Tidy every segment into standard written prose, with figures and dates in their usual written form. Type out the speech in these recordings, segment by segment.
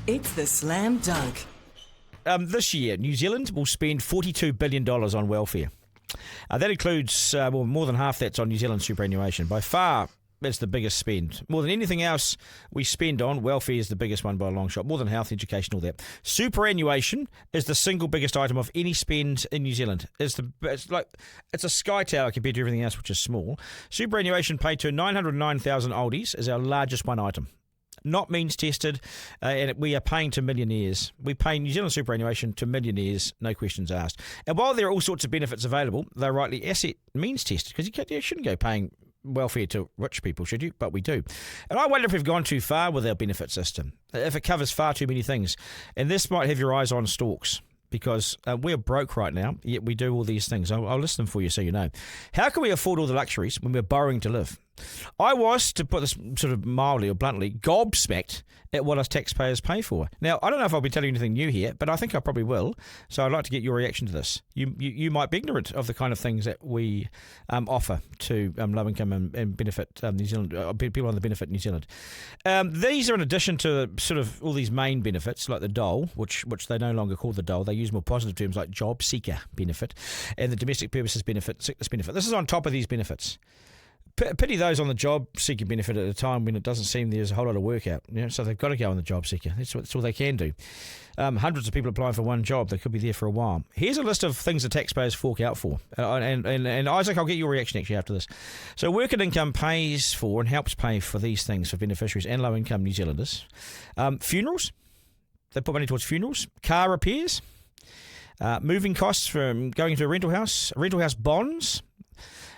It's the Slam Dunk. This year, New Zealand will spend $42 billion on welfare. That includes more than half that's on New Zealand superannuation. By far, that's the biggest spend. More than anything else we spend on, welfare is the biggest one by a long shot. More than health, education, all that. Superannuation is the single biggest item of any spend in New Zealand. It's a sky tower compared to everything else, which is small. Superannuation paid to 909,000 oldies is our largest one item. Not means tested, and we are paying to millionaires. We pay New Zealand superannuation to millionaires, no questions asked. And while there are all sorts of benefits available, they're rightly asset means tested, because you shouldn't go paying welfare to rich people, should you? But we do. And I wonder if we've gone too far with our benefit system, if it covers far too many things. And this might have your eyes on stalks, because we're broke right now, yet we do all these things. I'll list them for you so you know. How can we afford all the luxuries when we're borrowing to live? I was, to put this sort of mildly or bluntly, gobsmacked at what us taxpayers pay for. Now, I don't know if I'll be telling you anything new here, but I think I probably will. So I'd like to get your reaction to this. You might be ignorant of the kind of things that we offer to low income and benefit New Zealand, people on the benefit New Zealand. These are in addition to sort of all these main benefits like the dole, which they no longer call the dole. They use more positive terms like job seeker benefit and the domestic purposes benefit, sickness benefit. This is on top of these benefits. Pity those on the job seeker benefit at a time when it doesn't seem there's a whole lot of work out. So they've got to go on the job seeker. That's all they can do. Hundreds of people applying for one job. They could be there for a while. Here's a list of things the taxpayers fork out for. And Isaac, I'll get your reaction actually after this. So working income pays for and helps pay for these things for beneficiaries and low income New Zealanders. Funerals. They put money towards funerals. Car repairs. Moving costs from going to a rental house bonds.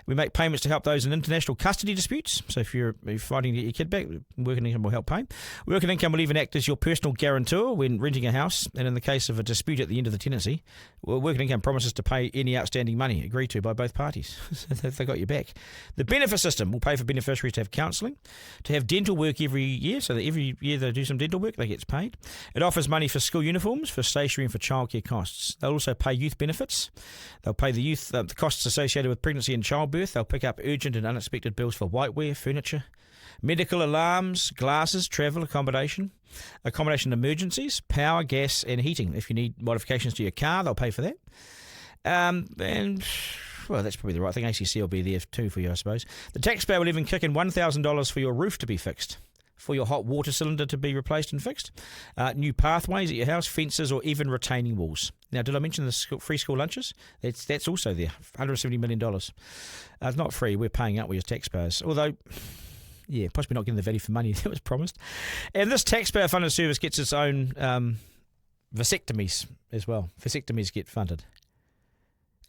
We make payments to help those in international custody disputes. So if you're fighting to get your kid back, working income will help pay. Working income will even act as your personal guarantor when renting a house. And in the case of a dispute at the end of the tenancy, working income promises to pay any outstanding money agreed to by both parties. They got your back. The benefit system will pay for beneficiaries to have counselling, to have dental work every year, so that every year they do some dental work, they get paid. It offers money for school uniforms, for stationery and for childcare costs. They'll also pay youth benefits. They'll pay the youth the costs associated with pregnancy and childbirth. They'll pick up urgent and unexpected bills for whiteware, furniture, medical alarms, glasses, travel, accommodation emergencies, power, gas and heating. If you need modifications to your car, they'll pay for that. Well, that's probably the right thing. ACC will be there too for you, I suppose. The taxpayer will even kick in $1,000 for your roof to be fixed, for your hot water cylinder to be replaced and fixed, new pathways at your house, fences, or even retaining walls. Now, did I mention the free school lunches? That's also there, $170 million. It's not free. We're paying up, we as taxpayers. Although, yeah, possibly not getting the value for money that was promised. And this taxpayer-funded service gets its own vasectomies as well. Vasectomies get funded.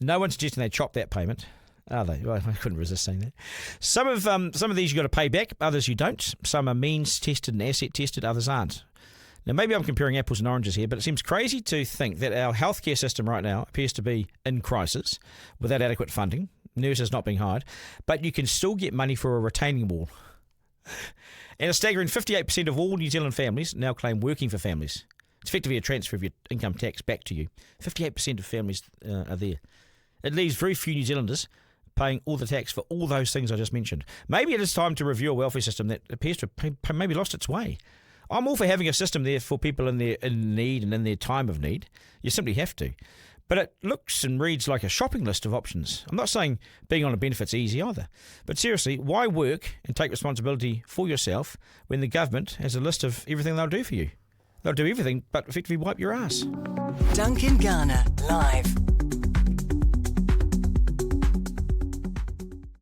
No one's suggesting they chop that payment. Are they? Well, I couldn't resist saying that. Some of these you've got to pay back, others you don't. Some are means tested and asset tested, others aren't. Now, maybe I'm comparing apples and oranges here, but it seems crazy to think that our healthcare system right now appears to be in crisis without adequate funding, nurses not being hired, but you can still get money for a retaining wall. And a staggering 58% of all New Zealand families now claim working for families. It's effectively a transfer of your income tax back to you. 58% of families are there. It leaves very few New Zealanders paying all the tax for all those things I just mentioned. Maybe it is time to review a welfare system that appears to have maybe lost its way. I'm all for having a system there for people in need and in their time of need. You simply have to. But it looks and reads like a shopping list of options. I'm not saying being on a benefit's easy either. But seriously, why work and take responsibility for yourself when the government has a list of everything they'll do for you? They'll do everything but effectively wipe your ass. Duncan Garner, live.